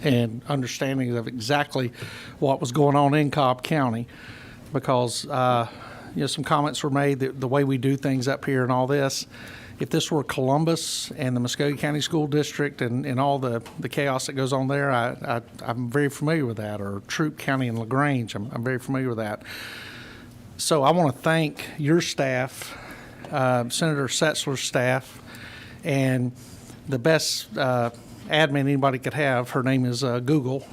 and understanding of exactly what was going on in Cobb County, because some comments were made that the way we do things up here and all this. If this were Columbus and the Muskogee County School District and all the chaos that goes on there, I'm very familiar with that. Or Troup County and LaGrange, I'm very familiar with that. So I want to thank your staff, Senator Setzler's staff, and the best admin anybody could have. Her name is Google.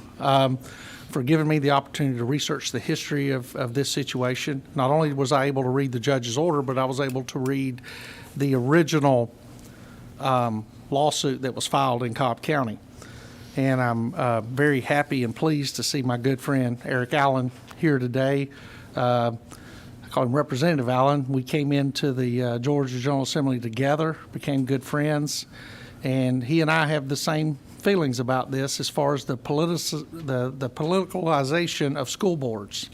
For giving me the opportunity to research the history of this situation. Not only was I able to read the judge's order, but I was able to read the original lawsuit that was filed in Cobb County. And I'm very happy and pleased to see my good friend Eric Allen here today. I call him Representative Allen. We came into the Georgia General Assembly together, became good friends, and he and I have the same feelings about this as far as the politicalization of school boards.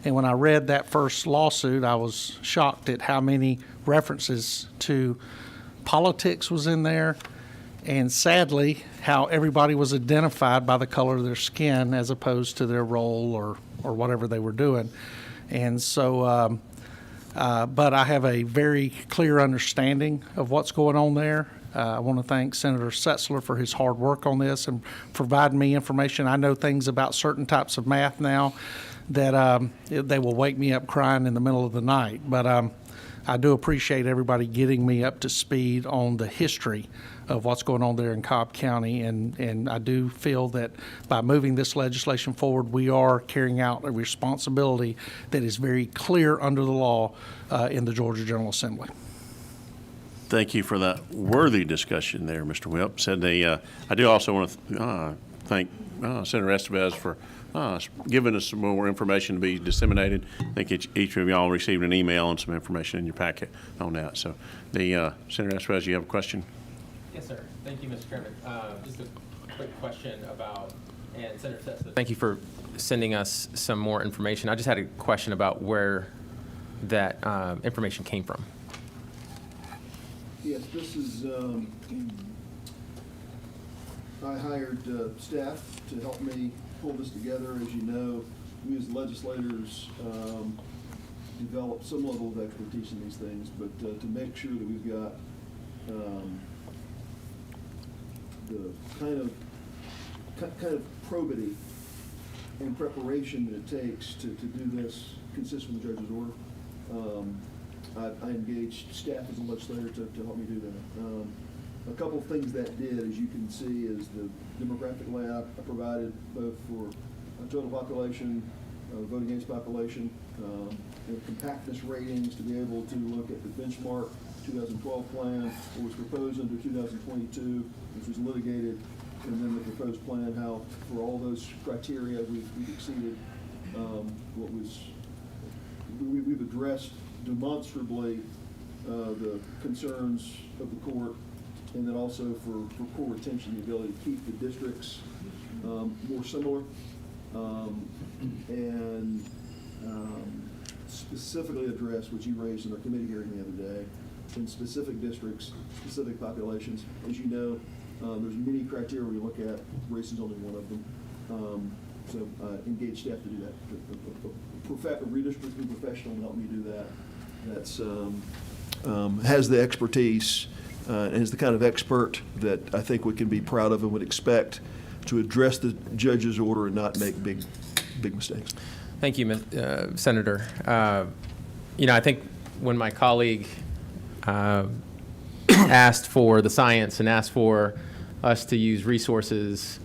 And when I read that first lawsuit, I was shocked at how many references to politics was in there, and sadly, how everybody was identified by the color of their skin as opposed to their role or whatever they were doing. And so, but I have a very clear understanding of what's going on there. I want to thank Senator Setzler for his hard work on this and providing me information. I know things about certain types of math now that they will wake me up crying in the middle of the night. But I do appreciate everybody getting me up to speed on the history of what's going on there in Cobb County. And I do feel that by moving this legislation forward, we are carrying out a responsibility that is very clear under the law in the Georgia General Assembly. Thank you for that worthy discussion there, Mr. Wilp. I do also want to thank Senator Estevez for giving us some more information to be disseminated. I think each of y'all received an email and some information in your packet on that. So, Senator Estevez, you have a question? Yes, sir. Thank you, Mr. Chairman. Just a quick question about, and Senator Setzler, thank you for sending us some more information. I just had a question about where that information came from. Yes, this is, I hired staff to help me pull this together. As you know, we as legislators develop some level of expertise in these things, but to make sure that we've got the kind of probity and preparation that it takes to do this consistent with the judge's order, I engaged staff as a legislator to help me do that. A couple of things that did, as you can see, is the demographic layout I provided both for total population, voting age population, compactness ratings to be able to look at the benchmark 2012 plan, what was proposed under 2022, which was litigated, and then the proposed plan, how for all those criteria we've exceeded what was, we've addressed demonstrably the concerns of the court, and then also for core retention, the ability to keep the districts more similar, and specifically address what you raised in our committee hearing the other day, in specific districts, specific populations. As you know, there's many criteria we look at, race is only one of them. So engage staff to do that. A redistricting professional to help me do that. That's has the expertise and is the kind of expert that I think we can be proud of and would expect to address the judge's order and not make big mistakes. Thank you, Senator. I think when my colleague asked for the science and asked for us to use resources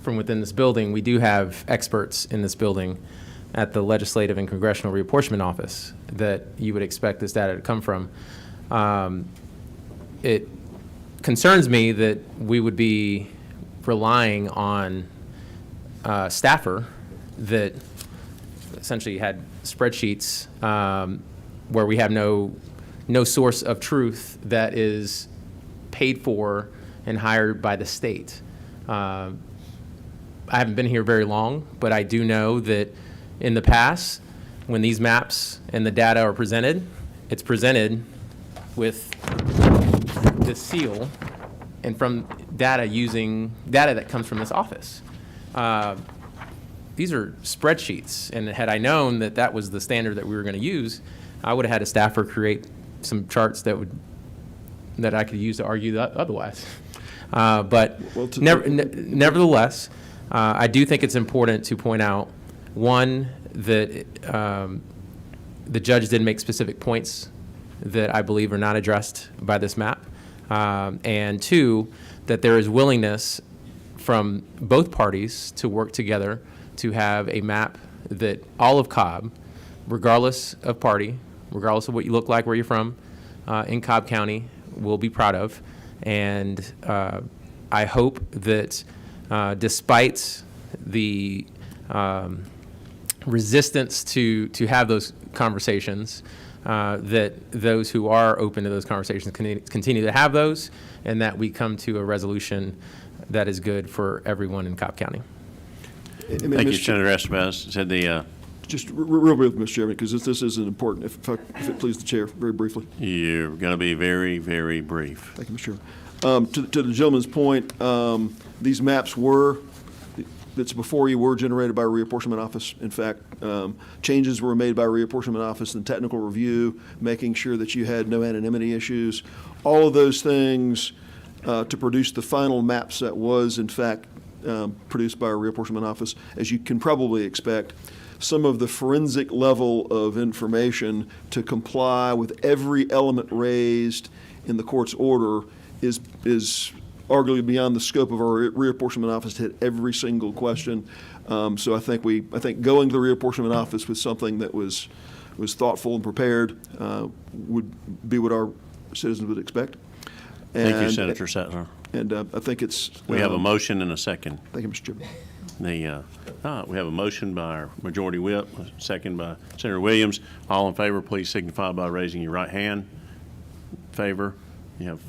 from within this building, we do have experts in this building at the Legislative and Congressional Reapportionment Office that you would expect this data to come from. It concerns me that we would be relying on a staffer that essentially had spreadsheets where we have no source of truth that is paid for and hired by the state. I haven't been here very long, but I do know that in the past, when these maps and the data are presented, it's presented with the seal and from data using data that comes from this office. these are spreadsheets, and had I known that that was the standard that we were going to use, I would have had a staffer create some charts that I could use to argue otherwise. But nevertheless, I do think it's important to point out, one, that the judge did make specific points that I believe are not addressed by this map, and two, that there is willingness from both parties to work together to have a map that all of Cobb, regardless of party, regardless of what you look like, where you're from, in Cobb County, will be proud of. And I hope that despite the resistance to have those conversations, that those who are open to those conversations continue to have those, and that we come to a resolution that is good for everyone in Cobb County. Thank you, Senator Estevez. Said the Just real brief, Mr. Chairman, because this is important, if it please the chair, very briefly. you're going to be very, very brief. Thank you, Mr. Chairman. To the gentleman's point, these maps that's before you were generated by a reapportionment office. In fact, changes were made by a reapportionment office in technical review, making sure that you had no anonymity issues. All of those things to produce the final map set was, in fact, produced by a reapportionment office. As you can probably expect, some of the forensic level of information to comply with every element raised in the court's order is arguably beyond the scope of our reapportionment office to hit every single question. So I think going to the reapportionment office with something that was thoughtful and prepared would be what our citizens would expect. Thank you, Senator Sattler. And I think it's. We have a motion and a second. Thank you, Mr. Chairman. We have a motion by our majority whip, a second by Senator Williams. All in favor, please signify by raising your right hand. Favor. You have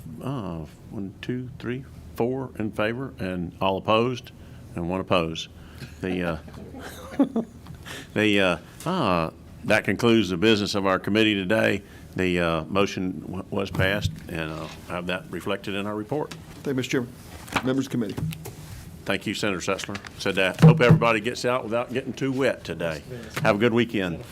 1, 2, 3, 4 in favor, and all opposed, and 1 opposed. That concludes the business of our committee today. The motion was passed, and I'll have that reflected in our report. Thank you, Mr. Chairman. Members of the committee. Thank you, Senator Sessler. Said that. Hope everybody gets out without getting too wet today. Have a good weekend.